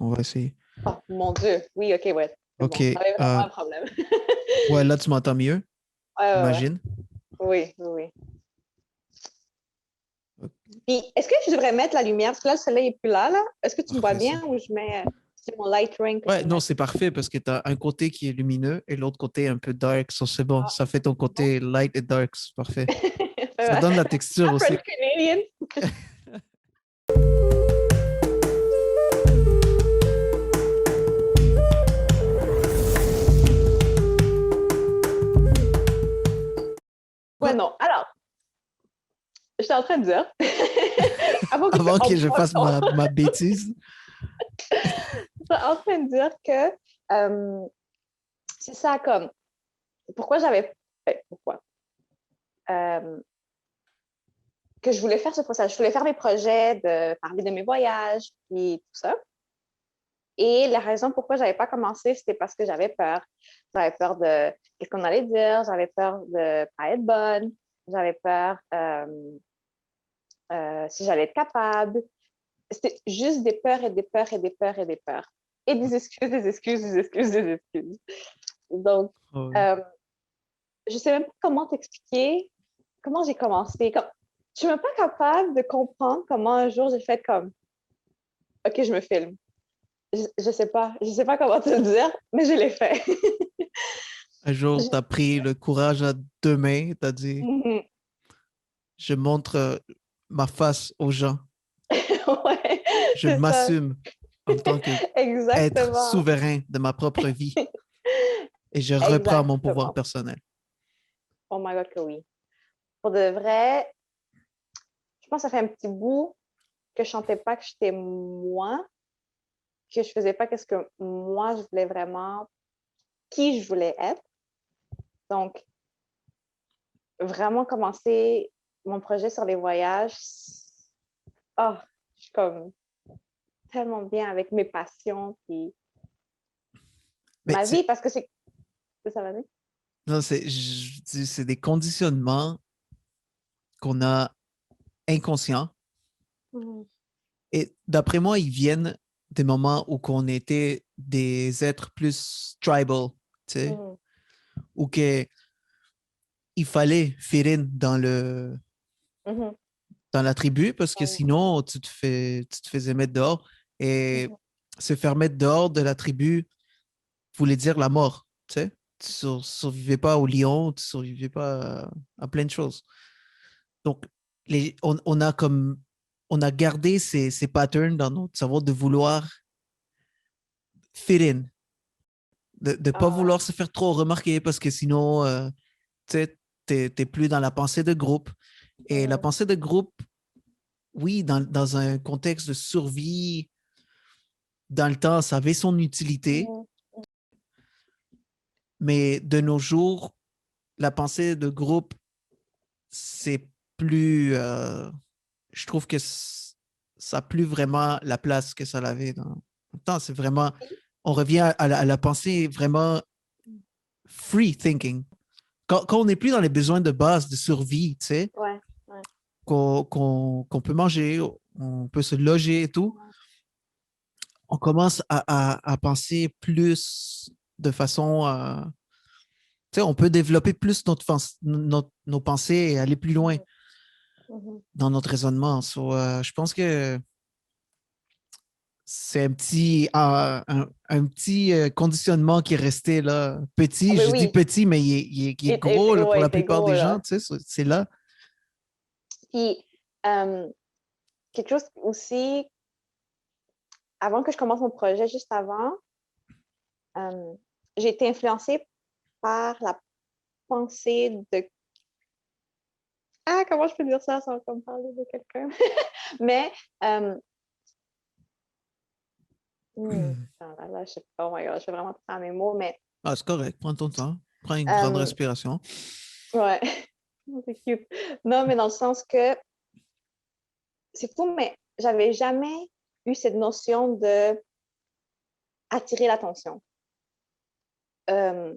On va essayer. Oh, mon Dieu. Oui, OK, ouais. C'est OK. bon. Ça avait vraiment un problème. Ouais, là, tu m'entends mieux, Ouais, ouais, ouais. j'imagine. Oui, oui, oui. Puis, est-ce que je devrais mettre la lumière? Parce que là, le soleil n'est plus là, là. Est-ce que tu me vois Parfait, ça. bien ou je mets... C'est mon light ring que je Ouais, peux non, mettre? c'est parfait parce que tu as un côté qui est lumineux et l'autre côté un peu dark. Ça, c'est bon. Ah, Ça fait ton c'est bon. côté light et dark. C'est parfait. Ça Ah, donne la texture French aussi. Canadian. Ouais, Ouais. non. Alors, j'étais en train de dire, avant que Avant on que je voit fasse ma bêtise. j'étais en train de dire que c'est ça comme, pourquoi j'avais, pourquoi? Euh, que je voulais faire ce processus. Je voulais faire mes projets, de parler de mes voyages, puis tout ça. Et la raison pourquoi j'avais pas commencé, c'était parce que j'avais peur. J'avais peur de qu'est-ce qu'on allait dire, j'avais peur de pas être bonne, j'avais peur si j'allais être capable. C'était juste des peurs et des peurs et des peurs et des peurs. Et des excuses, des excuses, des excuses, des excuses. Donc, Oh, ouais. euh, je sais même pas comment t'expliquer comment j'ai commencé. Je suis même pas capable de comprendre comment un jour j'ai fait comme, OK, je me filme. Je sais pas comment te le dire, mais je l'ai fait. Un jour, tu as pris le courage à deux mains. Tu as dit, Mhm. je montre ma face aux gens. Ouais, Je c'est ça. m'assume en tant qu'être Exactement. souverain de ma propre vie et je reprends mon pouvoir Exactement. personnel. Oh my God, que oui. Pour de vrai, je pense que ça fait un petit bout que je chantais pas que j'étais moi, que je faisais pas qu'est-ce que moi je voulais vraiment, qui je voulais être. Donc, vraiment commencer mon projet sur les voyages, oh, je suis comme tellement bien avec mes passions puis Mais ma vie c'est, parce que c'est ça va dire? non, je dis, c'est des conditionnements qu'on a inconscients. Mhm. Et d'après moi, ils viennent des moments où on était des êtres plus tribal, tu sais, Mhm. où que il fallait fit in Mhm. dans la tribu parce que Mhm. sinon, tu te faisais mettre dehors. Et se faire mettre dehors de la tribu voulait dire la mort, tu sais. Tu survivais pas au lion, tu survivais pas à plein de choses. Donc, on a comme, on a gardé ces patterns dans notre cerveau de vouloir fit in, de ne pas Ah ouais. vouloir se faire trop remarquer parce que sinon, tu sais, t'es plus dans la pensée de groupe. Et la Mhm. pensée de groupe, oui, dans un contexte de survie, dans le temps, ça avait son utilité, Mhm. mais de nos jours, la pensée de groupe, c'est plus, je trouve que ça n'a plus vraiment la place que ça l'avait dans le temps. C'est vraiment, on revient à la pensée vraiment free thinking. Quand on n'est plus dans les besoins de base de survie, tu sais, Ouais, ouais. qu'on peut manger, on peut se loger et tout, on commence à penser plus de façon, tu sais, on peut développer plus nos pensées et aller plus loin Mhm. Mhm. dans notre raisonnement. Je pense que c'est un petit conditionnement qui est resté là, Ah petit. ben Je dis oui, petit, mais il est gros là, pour ouais, la il était plupart gros des gens, là. tu sais, c'est là. Puis, euh, quelque chose aussi, avant que je commence mon projet, juste avant, euh, j'ai été influencée par la pensée de... Ah, comment je peux dire ça sans comme parler de quelqu'un? Mais, euh, attends, là, je sais pas, oh my God, je vais vraiment prendre mes mots, mais Ah, c'est correct, prends ton temps, prends une grande euh, respiration. ouais, c'est cute. Non, mais dans le sens que c'est fou, mais j'avais jamais eu cette notion de attirer l'attention. Euh,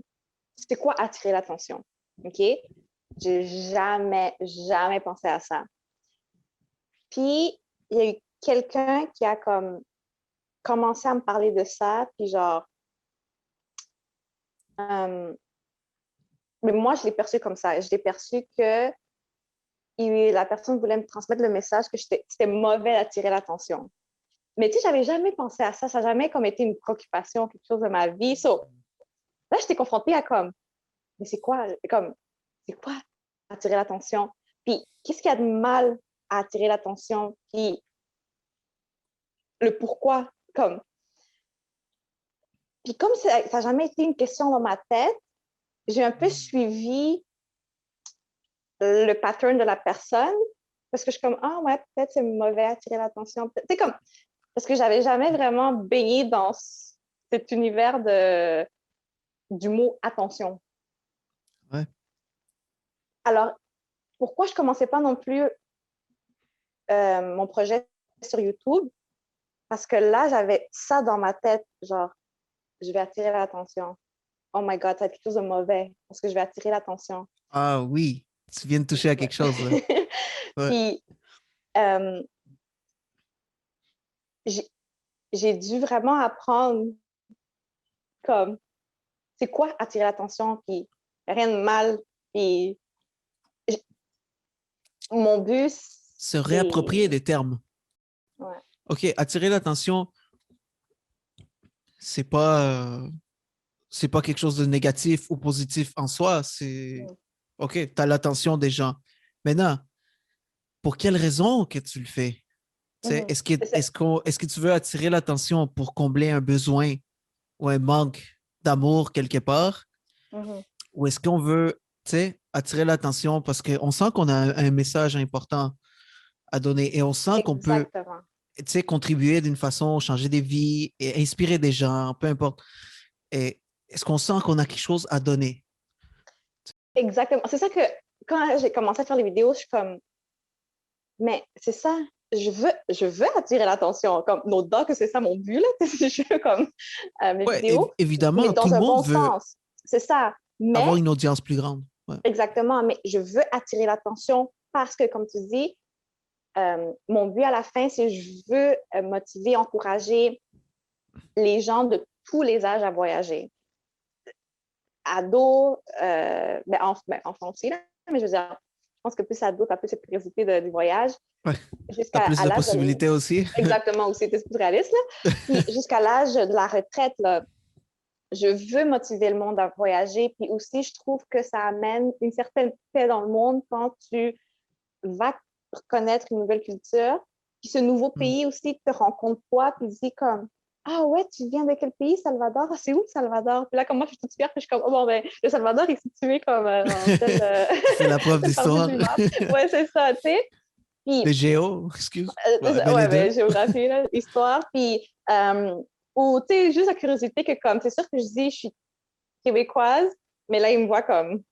c'est quoi attirer l'attention? OK? J'ai jamais pensé à ça. Puis, il y a eu quelqu'un qui a comme commençait à me parler de ça, puis genre, mais moi, je l'ai perçu comme ça. Je l'ai perçu que la personne voulait me transmettre le message que c'était mauvais d'attirer l'attention. Mais tu sais, j'avais jamais pensé à ça. Ça n'a jamais comme été une préoccupation, quelque chose de ma vie. So, là, j'étais confrontée à comme, mais c'est quoi attirer l'attention? Puis, qu'est-ce qu'il y a de mal à attirer l'attention? Puis, le pourquoi? Puis comme ça n'a jamais été une question dans ma tête, j'ai un peu suivi le pattern de la personne parce que je suis comme, ah ouais, peut-être c'est mauvais attirer l'attention. Tu sais, comme, parce que j'avais jamais vraiment baigné dans cet univers du mot attention. Ouais. Alors, pourquoi je commençais pas non plus mon projet sur YouTube? Parce que là, j'avais ça dans ma tête, genre, je vais attirer l'attention. Oh my God, ça va être quelque chose de mauvais parce que je vais attirer l'attention. Ah oui, tu viens de toucher à quelque chose, là. Ouais. Puis, euh, j'ai dû vraiment apprendre comme, c'est quoi attirer l'attention, puis rien de mal, puis mon but, Se c'est... réapproprier des termes. Ouais. OK, attirer l'attention, c'est pas, euh, c'est pas quelque chose de négatif ou positif en soi. C'est OK, tu as l'attention des gens. Maintenant, pour quelle raison que tu le fais? Mm-hmm. Est-ce que tu veux attirer l'attention pour combler un besoin ou un manque d'amour quelque part? Mm-hmm. Ou est-ce qu'on veut, attirer l'attention parce qu'on sent qu'on a un message important à donner et on sent qu'on peut, Exactement. contribuer d'une façon, changer des vies et inspirer des gens, peu importe. Et est-ce qu'on sent qu'on a quelque chose à donner? Exactement. C'est ça que quand j'ai commencé à faire les vidéos, je suis comme, mais c'est ça, je veux attirer l'attention. Comme, no doubt que c'est ça mon but, là. Je veux comme mes Ouais, vidéos, mais évidemment, tout dans le un monde bon veut sens. C'est ça. Mais, avoir une audience plus grande. Ouais. exactement, mais je veux attirer l'attention parce que, comme tu dis, mon but à la fin, c'est je veux motiver, encourager les gens de tous les âges à voyager. Ados, enfants aussi, là, mais je veux dire, je pense que plus ado, tu as plus cette curiosité du voyage. Ouais. Tu as Jusqu'à plus de l'âge possibilités aussi. exactement, où c'était plus réaliste. Là. Puis jusqu'à l'âge de la retraite, là, je veux motiver le monde à voyager. Puis aussi, je trouve que ça amène une certaine paix dans le monde quand tu vas connaître une nouvelle culture. Puis ce nouveau pays aussi te rencontre toi, puis dit comme, ah ouais, tu viens de quel pays, Salvador? Ah, c'est où Salvador? Puis là, comme moi, je suis toute fière, que je suis comme, oh bon, ben, le Salvador est situé comme dans C'est la prof telle partie d'histoire. du map. Ouais, c'est ça, tu sais. Puis, Le géo, excuse. Ben, les ouais, deux. ben, géographie, là, histoire. Puis, ou, tu sais, juste la curiosité que, comme, c'est sûr que je dis, je suis québécoise, mais là, ils me voient comme,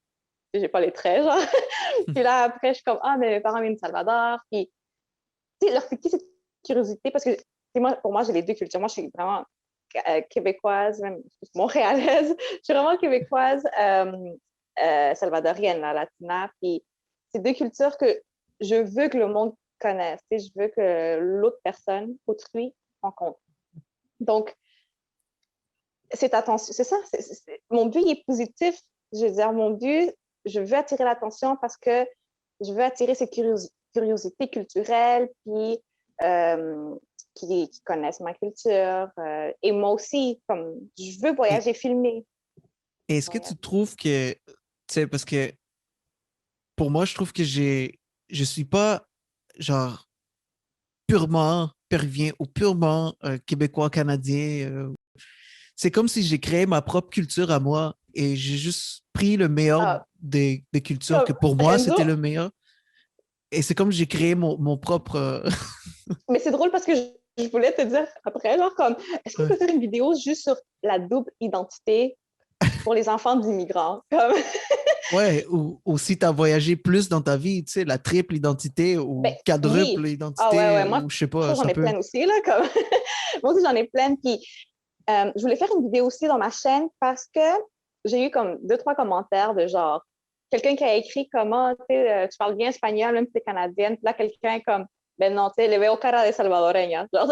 j'ai pas les traits, genre. Puis là, après, je suis comme, ah, mais mes parents viennent de Salvador. Puis, tu sais, leur piquer cette curiosité, parce que moi, pour moi, j'ai les deux cultures. Moi, je suis vraiment québécoise, même montréalaise. Je suis vraiment québécoise, salvadorienne, la latina. Puis, c'est deux cultures que je veux que le monde connaisse. Tu sais, je veux que l'autre personne, autrui, rencontre. Donc, c'est attention, c'est ça. Mon but est positif. Je veux dire, mon but, je veux attirer l'attention parce que je veux attirer cette curiosité culturelle, puis qui connaissent ma culture. Et moi aussi, comme je veux Et voyager, filmer. est-ce que tu trouves que, parce que pour moi, je trouve que je suis pas, genre, purement péruvien ou purement québécois, canadien. C'est comme si j'ai créé ma propre culture à moi et j'ai juste pris le meilleur Ah, des cultures que comme pour moi, Renzo, c'était le meilleur. Et c'est comme j'ai créé mon propre. mais c'est drôle parce que je voulais te dire après, genre comme, est-ce qu'on Ouais. peut faire une vidéo juste sur la double identité pour les enfants d'immigrants? Comme, Ouais, ou si tu as voyagé plus dans ta vie, tu sais, la triple identité ou ben quadruple oui. Ah ouais, identité, ouais, moi, ou je sais pas, ça, j'en ça ai peut. plein aussi, là, comme, moi aussi, j'en ai plein. Puis, je voulais faire une vidéo aussi dans ma chaîne parce que j'ai eu comme deux, trois commentaires de genre, quelqu'un qui a écrit comment, tu parles bien espagnol, même si tu es canadienne. Puis là, quelqu'un comme, ben non, tu sais, le veo cara de salvadoreña. Genre,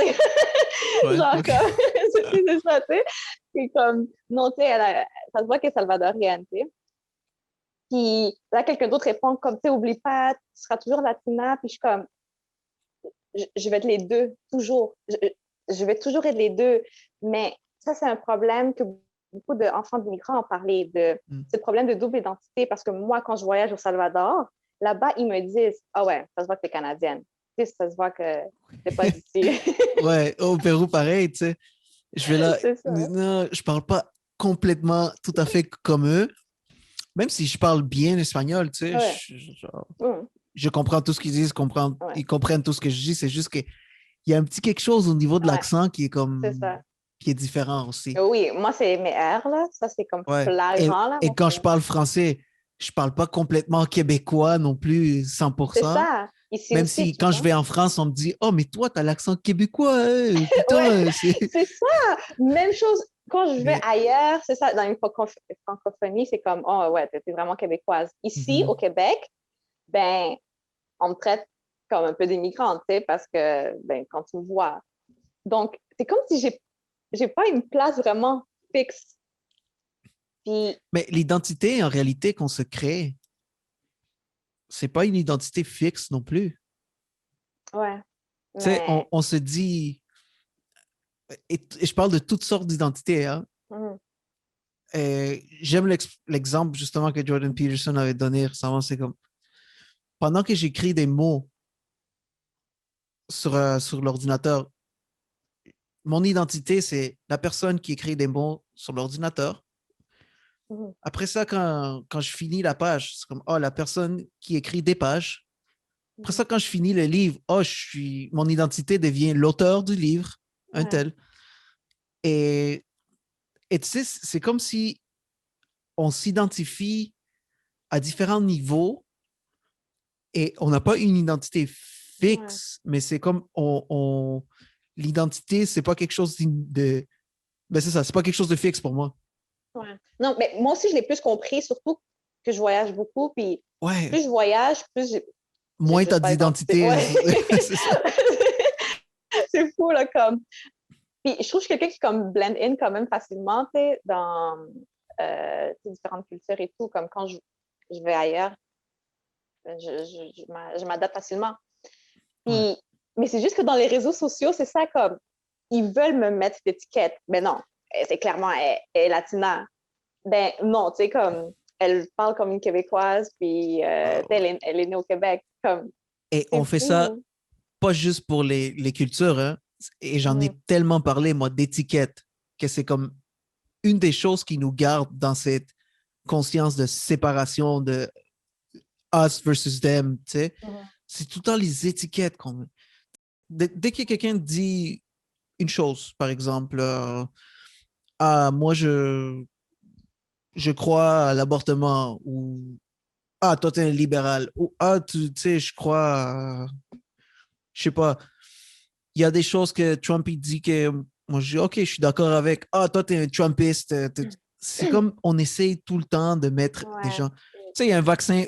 Ouais, Genre, ok. comme, c'est ça, tu sais. C'est comme, non, tu sais, ça se voit qu'elle est salvadorienne, tu sais. Puis là, quelqu'un d'autre répond comme, tu sais, oublie pas, tu seras toujours latina. Puis je suis comme, je vais être les deux, toujours. Je vais toujours être les deux. Mais ça, c'est un problème que beaucoup d'enfants d'immigrants ont parlé de Mm. ce problème de double identité. Parce que moi, quand je voyage au Salvador, là-bas, ils me disent, ah ouais, ça se voit que tu es canadienne. Tu sais, ça se voit que t'es pas d'ici. Ouais, au Pérou, pareil, tu sais. Je vais là, C'est ça. non, je parle pas complètement tout à fait comme eux, même si je parle bien espagnol, tu sais, Ouais. Mm. je comprends tout ce qu'ils disent, Ouais. ils comprennent tout ce que je dis, c'est juste qu'il y a un petit quelque chose au niveau de Ouais. l'accent qui est C'est comme, ça. qui est différent aussi. Oui, moi, c'est mes R, là. Ça, c'est comme Ouais. flagrant, là. Et Moi, quand je parle français, je parle pas complètement québécois non plus, c'est 100%. ça. Ici Même aussi, si tu quand je vois. vais en France, on me dit, oh, mais toi, t'as l'accent québécois, hein, Ouais, putain, c'est. c'est ça. Même chose quand je vais Mais- ailleurs, c'est ça. Dans une francophonie, c'est comme, oh ouais, t'es vraiment québécoise. Ici, au Mhm. Québec, ben, on me traite comme un peu d'immigrante, tu sais, parce que, ben, quand tu me vois. Donc, c'est comme si j'ai pas une place vraiment fixe. Puis, Mais l'identité, en réalité, qu'on se crée, c'est pas une identité fixe non plus. ouais, Tu sais, mais, on se dit, et je parle de toutes sortes d'identités, hein. mhm, J'aime l'exemple justement que Jordan Peterson avait donné récemment, c'est comme, pendant que j'écris des mots sur l'ordinateur, mon identité, c'est la personne qui écrit des mots sur l'ordinateur. mhm, Après ça, quand je finis la page, c'est comme, oh, la personne qui écrit des pages. Après mhm, ça, quand je finis le livre, oh, mon identité devient l'auteur du livre, un ouais, tel. Et, et tu sais, c'est comme si on s'identifie à différents niveaux et on n'a pas une identité ouais, fixe, mais c'est comme l'identité, c'est pas quelque chose de. Ben c'est ça, c'est pas quelque chose de fixe pour moi. ouais. Non, mais moi aussi, je l'ai plus compris, surtout que je voyage beaucoup. Puis, Ouais, plus je voyage, plus j'ai moins juste t'as pas d'identité. d'identité, Ouais, c'est ça. c'est fou, là, comme. Puis, je trouve que je suis quelqu'un qui, comme, blend in quand même facilement, tu sais, dans différentes cultures et tout. Comme quand je vais ailleurs, je m'adapte facilement. Ouais, Puis, mais c'est juste que dans les réseaux sociaux, c'est ça, comme, ils veulent me mettre cette étiquette. Mais non, c'est clairement, elle est latina. Ben non, tu sais, comme, elle parle comme une Québécoise, puis elle est née au Québec. Comme, et on c'est fait ça fou. pas juste pour les cultures, hein. Et j'en ai Mhm. tellement parlé, moi, d'étiquettes, que c'est comme une des choses qui nous garde dans cette conscience de séparation de us versus them, tu sais. Mhm. C'est tout le temps les étiquettes qu'on. Dès que quelqu'un dit une chose, par exemple, ah, moi, je crois à l'avortement, ou ah, toi, t'es un libéral, ou ah, tu sais, je crois, je sais pas, il y a des choses que Trump il dit que moi je dis OK, je suis d'accord avec. Ah, toi, t'es un Trumpiste. C'est comme on essaye tout le temps de mettre des Ouais, gens. Tu sais, il y a un vaccin,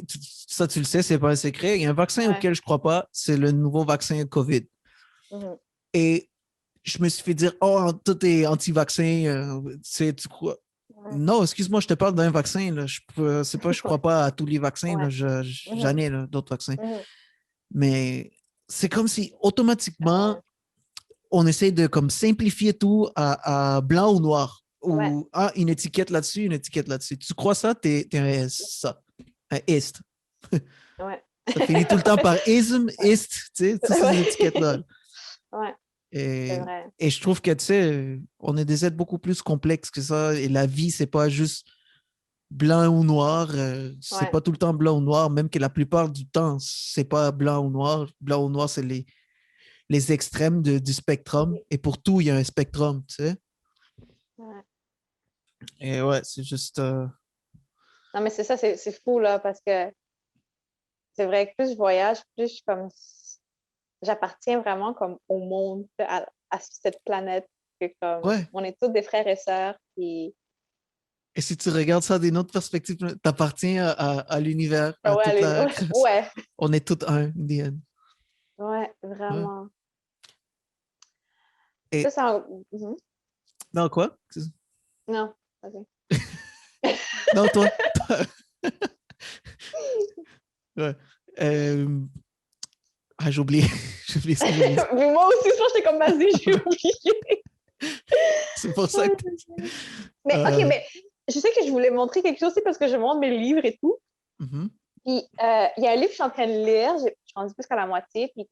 ça tu le sais, c'est pas un secret. Il y a un vaccin ouais. auquel je crois pas, c'est le nouveau vaccin COVID. Mhm. Et je me suis fait dire, oh, toi, t'es anti-vaccin, tu crois. Ouais, Non, excuse-moi, je te parle d'un vaccin. Là. C'est pas, je crois pas à tous les vaccins. ouais. Là. Mhm. J'en ai là, d'autres vaccins. Mhm. Mais c'est comme si automatiquement, Ouais, on essaie de comme simplifier tout à blanc ou noir. ouais, Ou ah, une étiquette là-dessus, une étiquette là-dessus. Tu crois ça, t'es un ça. Un ist. ouais. Ça finit tout le temps par ism, Ouais, ist, tu sais, toutes ces étiquettes-là. ouais, c'est Et, vrai. et je trouve que, tu sais, on est des êtres beaucoup plus complexes que ça. Et la vie, c'est pas juste blanc ou noir. C'est Ouais, pas tout le temps blanc ou noir, même que la plupart du temps, c'est pas blanc ou noir. Blanc ou noir, c'est les extrêmes du spectrum. oui, Et pour tout, il y a un spectrum, tu sais. ouais. Et ouais, c'est juste. Non, mais c'est ça, c'est fou, là, parce que c'est vrai que plus je voyage, plus je suis comme, j'appartiens vraiment comme au monde, à cette planète, que comme, Ouais. on est tous des frères et sœurs, puis, Et si tu regardes ça d'une autre perspective, t'appartiens à l'univers, ah à ouais, toute la ouais, création. ouais, On est tous un, in the end. ouais, Ouais. vraiment. Ça, Et c'est un... Mhm. non, quoi? Non, vas-y. Non, toi. Ouais. Euh, Ah, j'ai oublié. J'ai oublié ce que je voulais dire. Mais moi aussi, je pense que j'étais comme, vas-y, j'ai oublié. C'est pour ça que. Mais OK, Euh, mais je sais que je voulais montrer quelque chose aussi parce que je montre mes livres et tout. mhm, Puis, il y a un livre que je suis en train de lire, je suis rendue plus qu'à la moitié, puis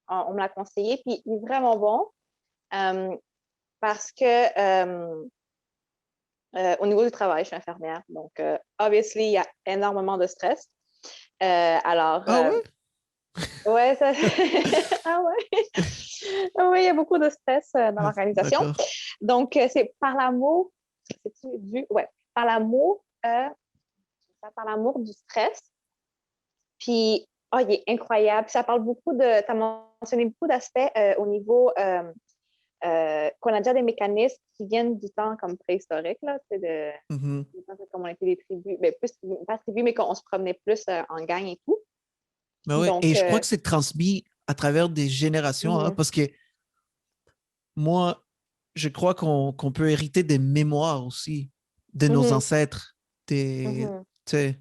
on me l'a conseillé, puis il est vraiment bon parce que au niveau du travail, je suis infirmière, donc obviously, il y a énormément de stress. Alors, Ah ouais? ouais, ça... ah ouais? Ah ouais, il y a beaucoup de stress dans l'organisation. D'accord. Donc, c'est par l'amour, c'est-tu du... Ouais, par l'amour, par l'amour du stress. Puis, oh, il est incroyable. Ça parle beaucoup de... Tu as mentionné beaucoup d'aspects au niveau qu'on a déjà des mécanismes qui viennent du temps comme préhistorique, là, Mhm. comme on était des tribus, ben, plus, pas tribus, mais qu'on se promenait plus en gang et tout. Ben ouais. Donc, Et je crois que c'est transmis à travers des générations, hein, mhm, parce que moi, je crois qu'on peut hériter des mémoires aussi de nos mhm, ancêtres, mhm, tu sais,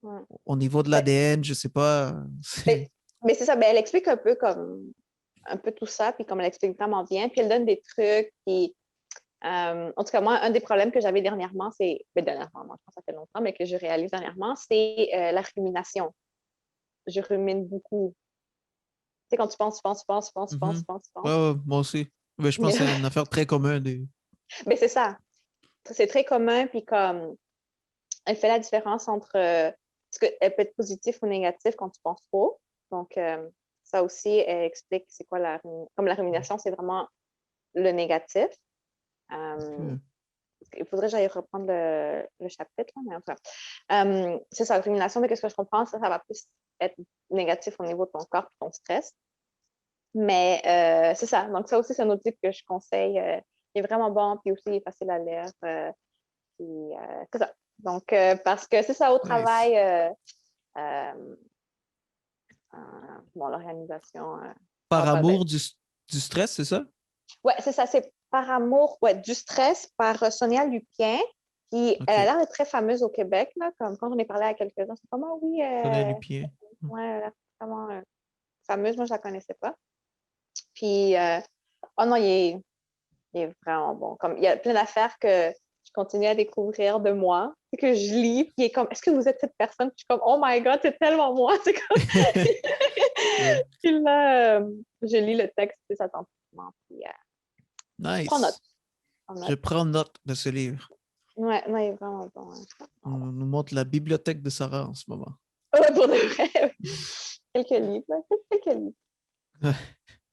ouais. au niveau de Ouais. l'ADN, je sais pas. Mais, mais c'est ça, ben, elle explique un peu comme un peu tout ça, puis comme elle explique tellement bien, puis elle donne des trucs, puis en tout cas, moi, un des problèmes que j'avais dernièrement, c'est, ben, dernièrement, moi, je pense que ça fait longtemps, mais que je réalise dernièrement, c'est la rumination. Je rumine beaucoup. Tu sais, quand tu penses, tu penses, tu penses, tu penses, tu penses, Mhm. tu penses, tu Ouais, penses. ouais, moi aussi. Mais je pense que c'est une affaire très commune. Mais c'est ça. C'est très commun, puis comme elle fait la différence entre parce qu'elle peut être positive ou négative quand tu penses trop. Donc, ça aussi, elle explique c'est quoi comme la rumination, c'est vraiment le négatif. Euh, Ok. il faudrait que j'aille reprendre le chapitre, là, mais enfin. C'est ça, la rumination, mais qu'est-ce que je comprends, ça va plus être négatif au niveau de ton corps et ton stress. Mais c'est ça. Donc, ça aussi, c'est un outil que je conseille. Il est vraiment bon, puis aussi, il est facile à lire. Puis, c'est ça. Donc, parce que c'est ça au Nice. travail, euh, bon, l'organisation, ça Par va pas bien. amour du stress, c'est ça? Ouais, c'est ça, c'est Par amour, ouais, du stress par Sonia Lupien. Puis, elle a OK. l'air d'être très fameuse au Québec, là, comme quand on est parlé à quelques-uns, c'est comme, ah oui, Sonia Lupien. ouais, elle est vraiment fameuse, moi, je la connaissais pas. Puis, oh non, il est vraiment bon. Comme, il y a plein d'affaires que je continue à découvrir de moi, que je lis, puis il est comme, est-ce que vous êtes cette personne? Puis je suis comme, oh my God, c'est tellement moi. C'est comme... Ouais. puis là, je lis le texte plus attentivement, puis je prends note. Nice. Je prends Je note. prends note de ce livre. Ouais, non, il est vraiment bon. Hein. On Vraiment nous montre la bibliothèque de Sarah en ce moment. bon. Ouais, pour de vrai. Quelques livres, là. Quelques livres.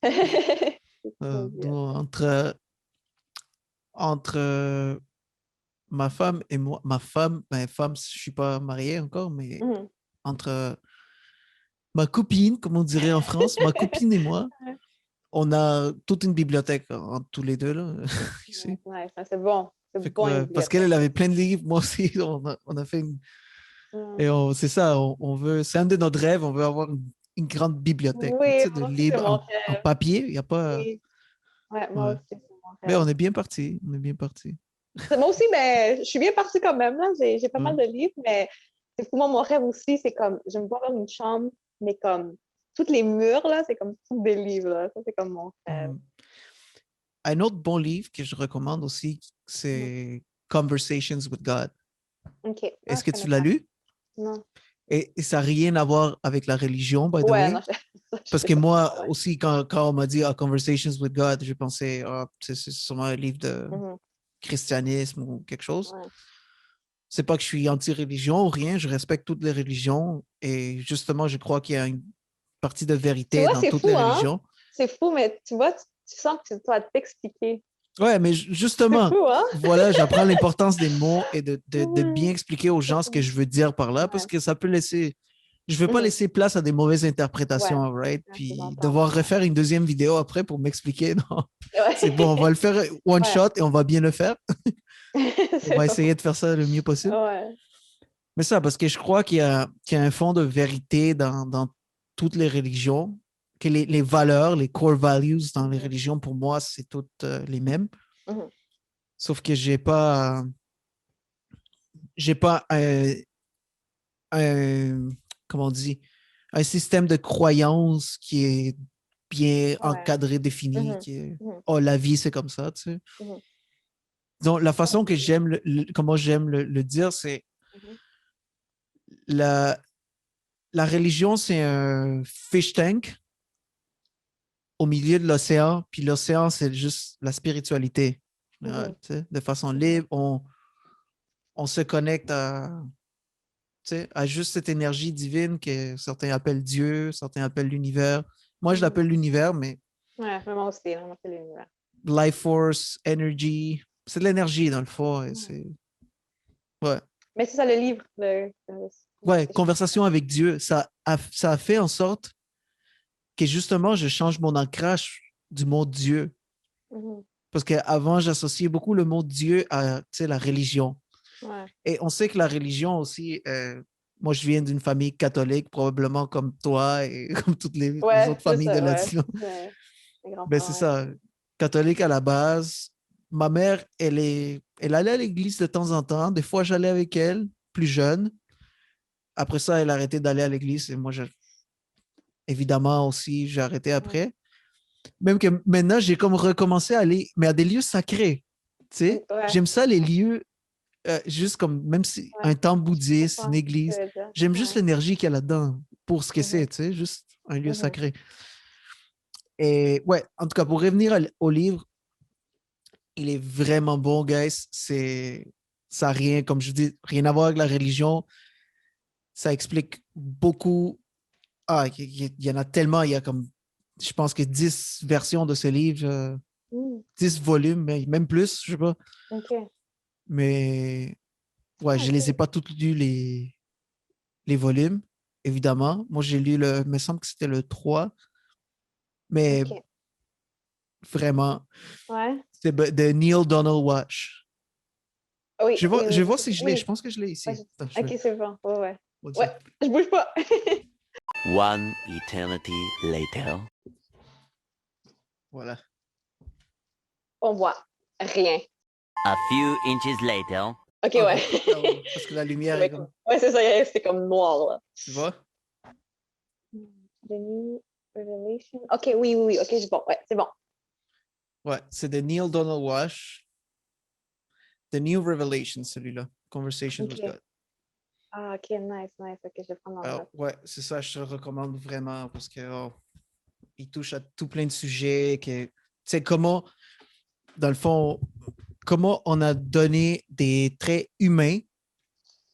C'est trop bien. Nous, entre ma femme et moi, ma femme, je suis pas marié encore, mais Mhm. entre ma copine, comme on dirait en France, ma copine et moi, on a toute une bibliothèque entre tous les deux, là, ici. Ouais, ça, c'est bon. C'est Fait bon, une que, parce qu'elle bibliothèque. elle avait plein de livres, moi aussi, on a fait une. Mhm. Et c'est ça, on veut, c'est un de nos rêves, on veut avoir une grande bibliothèque, tu Oui, sais, de moi aussi, c'est livres mon en rêve. papier, il n'y a pas. Oui. Ouais, moi Ouais. aussi, c'est mon Mais rêve. on est bien parti, on est bien parti. Moi aussi, mais je suis bien partie quand même. Là. J'ai pas Ouais. mal de livres, mais c'est pour moi, mon rêve aussi, c'est comme, je me vois avoir une chambre, mais comme, toutes les murs, là, c'est comme tous des livres. Là. Ça, c'est comme mon rêve. Mhm. Un autre bon livre que je recommande aussi, Mhm. c'est Conversations with God. OK. Ah, Est-ce je que connais tu l'as pas. lu? Non. Et ça n'a rien à voir avec la religion, by the Ouais, non, way. je Parce sais que pas. moi Ouais. aussi, quand on m'a dit Conversations with God, je pensais, c'est sûrement un livre de Mhm. christianisme ou quelque chose. Ouais. C'est pas que je suis anti-religion ou rien, je respecte toutes les religions et justement, je crois qu'il y a une partie de Tu vérité vois, dans c'est toutes les fou, hein? religions. C'est fou, mais tu vois, tu sens que tu dois t'expliquer. Ouais, mais C'est justement, fou, hein? voilà, j'apprends l'importance des mots et de bien Ouais. expliquer aux gens ce que je veux dire par là parce Ouais. que ça peut laisser, je veux pas Mhm. laisser place à des mauvaises Ouais. interprétations, right? Ouais, je Puis l'entends. devoir refaire une deuxième vidéo après pour m'expliquer, non, c'est bon, on va Ouais. le faire one Ouais. shot et on va bien le faire. On C'est va bon. essayer de faire ça le mieux possible. Ouais. Mais ça, parce que je crois qu'il y a un fond de vérité dans toutes les religions. que les valeurs, les core values dans les Mhm. religions, pour moi, c'est toutes les mêmes. Mhm. Sauf que j'ai pas comment on dit, un système de croyance qui est bien Ouais. encadré, défini, Mhm. qui est, Mhm. oh, la vie, c'est comme ça, tu sais. Mhm. Donc, la façon que Ouais. j'aime comment j'aime le dire, c'est Mhm. la, la religion, c'est un fish tank au milieu de l'océan, puis l'océan, c'est juste la spiritualité. Mhm. Tu sais, de façon Mhm. libre, on se connecte tu sais, à juste cette énergie divine que certains appellent Dieu, certains appellent l'univers. Moi, je Mhm. l'appelle l'univers, mais Ouais, vraiment aussi, vraiment, c'est l'univers. life force, energy, c'est de l'énergie dans le fond. Et Ouais. ouais. Mais c'est ça le livre, Ouais, si je comprends. conversation avec Dieu, ça a fait en sorte que justement, je change mon ancrage du mot Dieu. Mhm. Parce qu'avant, j'associais beaucoup le mot Dieu à, tu sais, la religion. Ouais. Et on sait que la religion aussi, moi, je viens d'une famille catholique, probablement comme toi et comme toutes les Ouais, autres c'est familles de ça, ouais. latino. Ouais. Mes Ben, c'est grands-parents, ouais. ça, catholique à la base. Ma mère, elle allait à l'église de temps en temps. Des fois, j'allais avec elle, plus jeune. Après ça, elle a arrêté d'aller à l'église et moi, évidemment aussi, j'ai arrêté Mhm. après. Même que maintenant, j'ai comme recommencé à aller, mais à des lieux sacrés. Tu sais, Ouais, j'aime ça, les lieux, juste comme, même si ouais. un temple Je bouddhiste, une comprends ce que tu église, veux dire. j'aime juste Ouais. l'énergie qu'il y a là-dedans pour ce que Mhm. c'est, tu sais, juste un lieu Mhm. sacré. Et ouais, en tout cas, pour revenir au livre, il est vraiment bon, guys. Ça n'a rien, comme je dis, rien à voir avec la religion. Ça explique beaucoup. Ah, il y en a tellement. Il y a comme, je pense que 10 versions de ce livre, Mm. 10 volumes, même plus, je sais pas. OK. Mais ouais, Ah, je les ai OK. pas toutes lus, les volumes, évidemment. Moi, j'ai lu il me semble que c'était le 3, mais OK. vraiment, Ouais. c'est de Neil Donald Walsh. Oui, oui, Je oui, vais je voir sais. si je l'ai. Je Oui. pense que je l'ai Ouais, ici. Attends, OK, c'est bon. Ouais, ouais. one Ouais, sec. je bouge pas. One eternity later. Voilà. On voit rien. A few inches later. OK, Ah, ouais. beaucoup. Ah, ouais, parce que la lumière est Ouais, comme. ouais, c'est ça, c'était comme noir, là. Tu vois? The New Revelation. OK, oui, oui, oui. OK, c'est bon. Ouais, c'est bon. Ouais, c'est de Neil Donald Walsh. The New Revelation, celui-là. Conversations with OK. God. Ah, OK, nice, nice. OK, je vais prendre en Alors, note. ouais, c'est ça, je te le recommande vraiment parce que il touche à tout plein de sujets. Tu sais, comment, dans le fond, comment on a donné des traits humains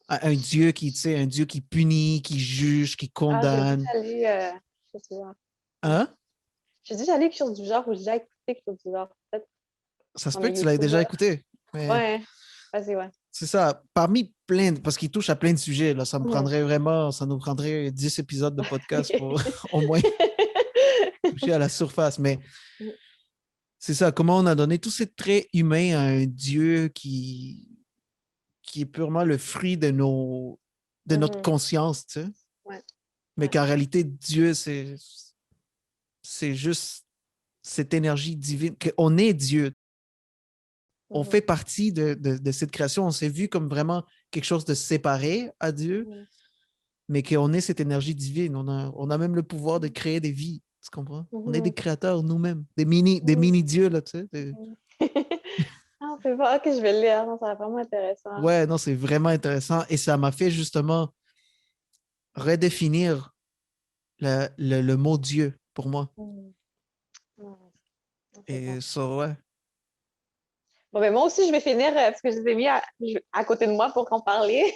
à un Dieu qui, tu sais, un Dieu qui punit, qui juge, qui Ah, j'ai condamne. déjà lu quelque chose du genre. Hein? J'ai déjà lu quelque chose du genre ou j'ai déjà écouté quelque chose du genre. Peut-être Ça se dans peut mes que tu l'aies YouTube, déjà là. écouté. Mais Ouais. Vas-y, ouais. c'est ça, parmi plein, parce qu'il touche à plein de sujets, là, Mhm. ça nous prendrait 10 épisodes de podcast pour OK. au moins toucher à la surface. Mais c'est ça, comment on a donné tous ces traits humains à un Dieu qui est purement le fruit de notre Mhm. conscience, tu sais. Ouais, Mais ouais. qu'en réalité, Dieu, c'est juste cette énergie divine, qu'on est Dieu. On Mhm. fait partie de cette création. On s'est vu comme vraiment quelque chose de séparé à Dieu, Mhm. mais qu'on est cette énergie divine. On a même le pouvoir de créer des vies. Tu comprends? On est des Mhm. créateurs nous-mêmes, des Mhm. mini-dieux, là, tu sais. Mhm. Ah, c'est bon. OK, je vais le lire. Non, ça va vraiment intéressant. Ouais, non, c'est vraiment intéressant. Et ça m'a fait justement redéfinir le mot Dieu pour moi. Mhm. Ouais, c'est bon. Et ça, ouais. Bon, ben moi aussi, je vais finir parce que je les ai mis à côté de moi pour en parler.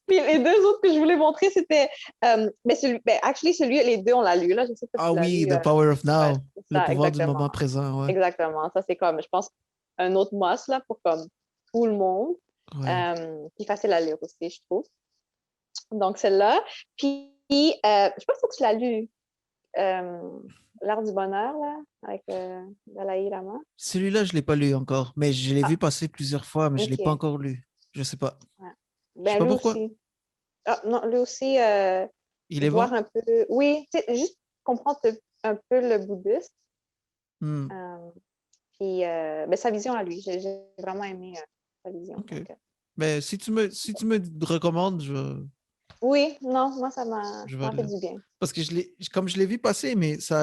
Puis les deux autres que je voulais montrer, c'était. Mais actually, les deux, on l'a lu, là. Je sais pas si Ah tu l'as oui, lu. The Power of Ouais, Now, c'est le ça, pouvoir du exactement. moment présent, ouais. Exactement. Ça, c'est comme, je pense, un autre must, là, pour comme tout le monde. Ouais. Puis facile à lire aussi, je trouve. Donc, celle-là. Puis, je sais pas si tu l'as lu. L'art du bonheur, là, avec Dalai Lama. Celui-là, je ne l'ai pas lu encore, mais je l'ai Ah, vu passer plusieurs fois, mais je ne l'ai pas OK. encore lu. Je sais pas. Ouais. Je sais Ben, pas lui pourquoi. aussi. Ah, non, lui aussi, Il est bon? voir un peu. Oui, tu sais, juste. comprendre un peu le bouddhisme. Hmm. Puis ben, sa vision à lui, j'ai vraiment aimé sa vision. OK. Donc, Mais si tu me recommandes, oui, non, moi, ça m'a je vais fait le... du bien. Parce que comme je l'ai vu passer, mais ça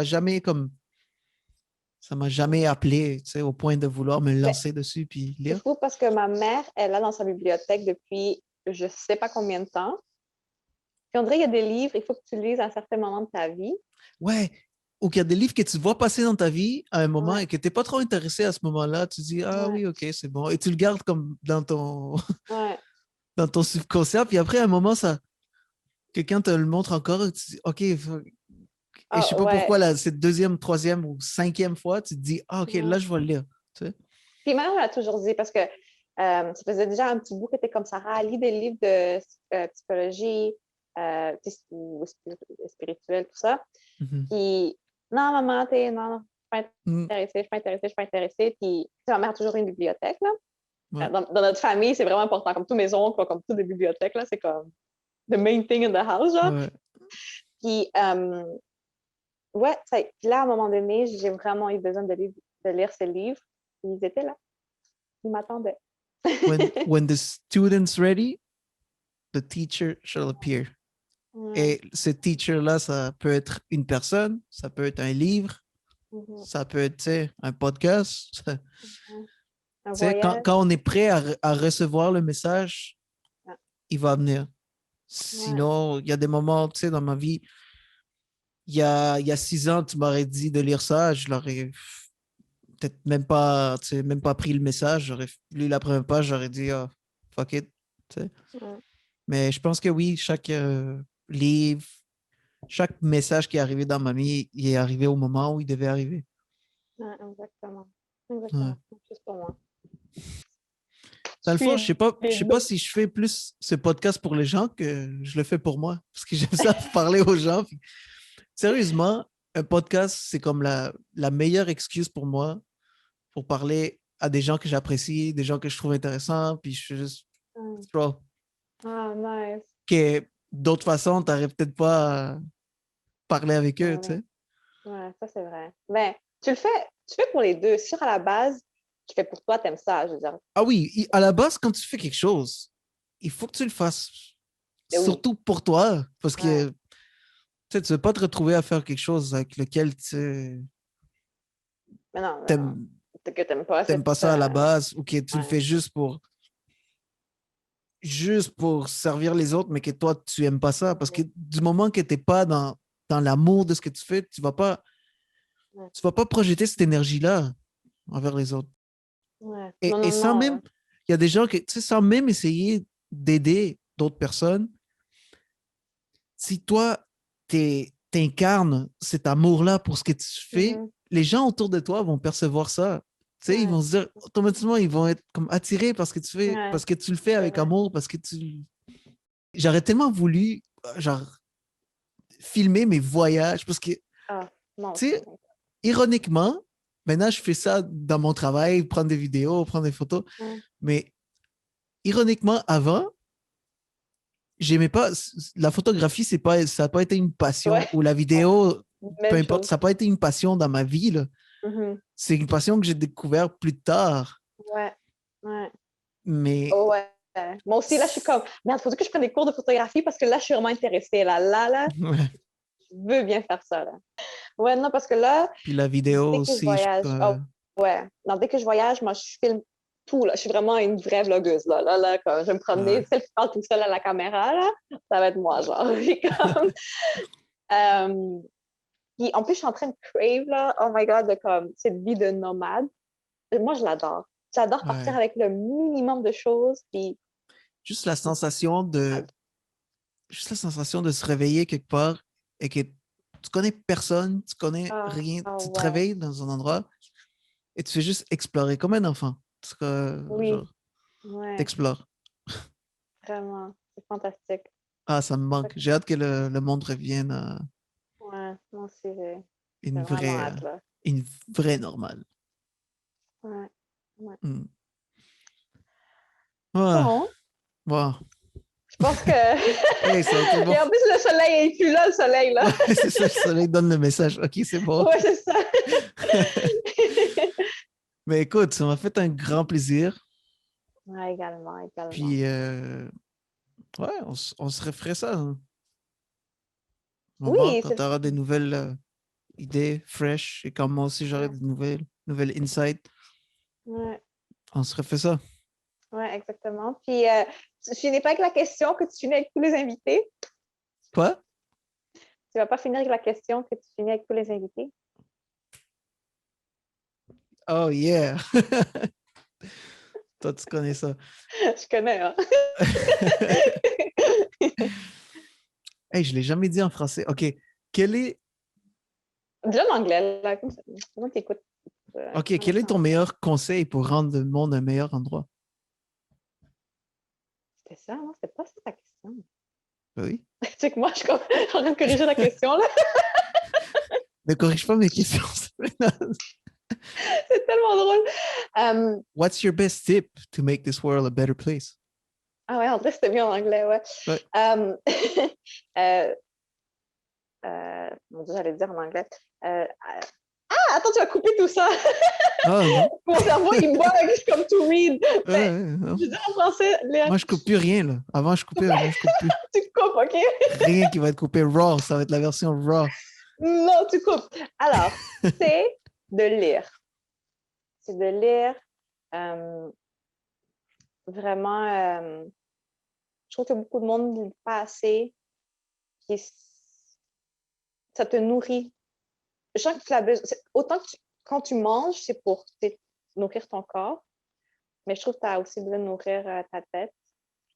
m'a jamais appelé, tu sais, au point de vouloir me Ben, lancer dessus puis c'est lire. fou parce que ma mère, elle a dans sa bibliothèque depuis je sais pas combien de temps. Puis on dirait qu'il y a des livres, il faut que tu lises à un certain moment de ta vie. Ouais. Ou qu'il y a des livres que tu vois passer dans ta vie à un moment Ouais, et que tu n'es pas trop intéressé à ce moment-là. Tu dis, ah ouais, oui, OK, c'est bon. Et tu le gardes comme dans ton, ouais. dans ton subconscient. Puis après, à un moment, quelqu'un te le montre encore. Et tu dis, OK. Et je Ah, sais pas ouais. pourquoi, là, cette deuxième, troisième ou cinquième fois, tu te dis, ah, OK, là, Ouais. je vais le lire. Tu sais? Puis ma mère m'a toujours dit, parce que ça faisait déjà un petit bout que tu comme Sarah, lis des livres de psychologie ou spirituelle, tout ça. Mhm. Puis, non, maman, non, je suis Mm. pas intéressée, je suis pas intéressée, je suis pas intéressée. Puis, tu sais, ma mère a toujours eu une bibliothèque, là. Ouais. Dans notre famille, c'est vraiment important. Comme tous mes oncles, comme toutes les bibliothèques, là, c'est comme the main thing in the house, genre. Ouais. Puis, ouais, puis là, à un moment donné, j'ai vraiment eu besoin de lire ces livres. Ils étaient là. Ils m'attendaient. When the student's ready, the teacher shall appear. Ouais. Et ce teacher-là, ça peut être une personne, ça peut être un livre, Mhm. ça peut être, tu sais, un podcast. Tu Un sais, voyage. quand on est prêt à recevoir le message, Ouais. il va venir. Ouais. Sinon, il y a des moments, tu sais, dans ma vie, il y a 6 ans, tu m'aurais dit de lire ça, je l'aurais peut-être même pas, tu sais, même pas pris le message. J'aurais lu la première page, j'aurais dit, ah, fuck it. Tu sais. Ouais. Mais je pense que oui, chaque livre, chaque message qui est arrivé dans ma vie, il est arrivé au moment où il devait arriver. Ouais, exactement. Ouais. Exactement. Juste pour moi. Dans Je le fond, suis je sais pas si je fais plus ce podcast pour les gens que je le fais pour moi. Parce que j'aime ça parler aux gens. Puis, sérieusement, un podcast, c'est comme la meilleure excuse pour moi pour parler à des gens que j'apprécie, des gens que je trouve intéressants. Puis je suis juste Ouais. scroll. Ah, nice. Que d'autres façons, tu n'aurais peut-être pas parlé avec eux, tu Ouais. sais. Ouais, ça c'est vrai. Ben, tu fais pour les deux. Sûr, à la base, tu fais pour toi, t'aimes ça, je veux dire. Ah oui, à la base, quand tu fais quelque chose, il faut que tu le fasses Ben oui. surtout pour toi, parce Ouais. que tu sais, tu ne veux pas te retrouver à faire quelque chose avec lequel tu Mais non, mais non. n'aimes Que t'aimes pas, c'est pas ça à la base, ou que tu le ouais. fais juste pour servir les autres, mais que toi, tu n'aimes pas ça. Parce que du moment que tu n'es pas dans l'amour de ce que tu fais, Ouais. tu vas pas projeter cette énergie-là envers les autres. Ouais. Non, Et non, sans non. même, il y a des gens qui, tu sais, sans même essayer d'aider d'autres personnes, si toi, t'incarnes cet amour-là pour ce que tu fais, Mhm. les gens autour de toi vont percevoir ça. Tu sais, ils Ouais. vont se dire, automatiquement, ils vont être comme attirés Ouais. parce que tu le fais C'est avec vrai. amour, parce que tu. J'aurais tellement voulu, genre, filmer mes voyages, parce que, tu Ah, moi aussi. sais, ironiquement, maintenant, je fais ça dans mon travail, prendre des vidéos, prendre des photos, Ouais. mais ironiquement, avant, j'aimais pas la photographie, ça n'a pas été une passion, Ouais. ou la vidéo, peu Même importe, chose. ça n'a pas été une passion dans ma vie, là. Mhm. C'est une passion que j'ai découvert plus tard, Ouais. Ouais. mais Oh, ouais. Moi aussi, là, je suis comme, merde, faut que je prenne des cours de photographie parce que là, je suis vraiment intéressée. Là, ouais. je veux bien faire ça, là. Ouais, non, parce que là, Puis la vidéo dès que je aussi, voyage, oh, ouais. Non, dès que je voyage, moi, je filme tout, là. Je suis vraiment une vraie vlogueuse, là. Là, quand je vais me promener, ouais. celle qui parle tout seul à la caméra, là, ça va être moi, genre. Puis comme, euh, puis en plus, je suis en train de crave, là, oh my God, de comme, cette vie de nomade. Moi, je l'adore. J'adore partir Ouais. avec le minimum de choses, puis Juste la sensation de, juste la sensation de se réveiller quelque part et que tu connais personne, tu connais ah, rien, ah tu te ouais, réveilles dans un endroit et tu fais juste explorer comme un enfant. oui, Genre, ouais, t'explores. vraiment, c'est fantastique. Ah, ça me manque. J'ai hâte que le monde revienne à Ouais, moi aussi, j'ai une vraiment vraie, hâte, là. une vraie normale. Ouais, ouais. Hmm. Ouais, Bon, ouais. pense que... Hey, ça a été bon. Et en plus, le soleil est plus là, le soleil, là. Ouais, c'est ça, le soleil donne le message. OK, c'est bon. Ouais, c'est ça. Mais écoute, ça m'a fait un grand plaisir. Ouais, également, également. Puis, ouais, on se referait ça, hein. Un moment, Oui, quand c'est tu auras des nouvelles idées fresh et comme moi aussi, j'aurai des nouvelles insights, ouais, on se refait ça. ouais, exactement. Puis, tu finis pas avec la question que tu finis avec tous les invités. Quoi? Tu vas pas finir avec la question que tu finis avec tous les invités. Oh, yeah! Toi, tu connais ça. Je connais, hein? Hey, je ne l'ai jamais dit en français. OK. Quel est, Dis-le en anglais, là. Comment t'écoutes? OK, quel est ton meilleur conseil pour rendre le monde un meilleur endroit? C'était ça, non? C'était pas ça ta question. Ben oui. Tu sais que moi, je suis en train de corriger la question, là. Ne corrige pas mes questions. C'est tellement drôle. What's your best tip to make this world a better place? Ah ouais, en vrai, c'était mieux en anglais, ouais. Ouais. Mon Dieu, j'allais le dire en anglais. Attends, tu vas couper tout ça. Ah non. Mon cerveau, il bug, je suis comme to read. Ouais, non. Je dis en français, Moi, je coupe plus rien, là. Avant, je coupais, maintenant, je coupe plus. tu coupes, OK? Rien qui va être coupé raw. Ça va être la version raw. Non, tu coupes. Alors, c'est de lire. C'est de lire. Vraiment, je trouve que beaucoup de monde ne lit pas assez. Puis ça te nourrit. Je sens que tu l'as besoin. Autant que quand tu manges, c'est pour nourrir ton corps, mais je trouve que tu as aussi besoin de nourrir ta tête,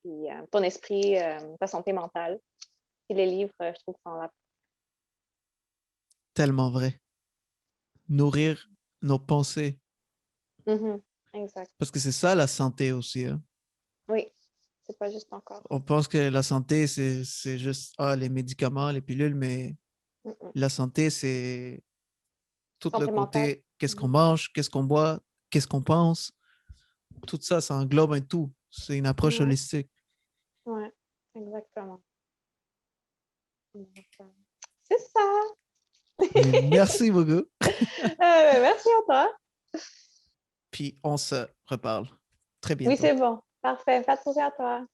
puis ton esprit, ta santé mentale. Puis les livres, je trouve que ça en a. Tellement vrai. Nourrir nos pensées. Exact. Parce que c'est ça, la santé aussi, hein. Oui, c'est pas juste ton corps. On pense que la santé, c'est juste les médicaments, les pilules, mais la santé, c'est tout le Santé mentale. côté qu'est-ce qu'on mange, qu'est-ce qu'on boit, qu'est-ce qu'on pense. Tout ça, ça englobe un tout. C'est une approche Ouais. holistique. Oui, exactement. C'est ça. Mais merci beaucoup. Merci à toi. Puis on se reparle très Oui, bientôt. c'est bon. Parfait. Fais attention à toi.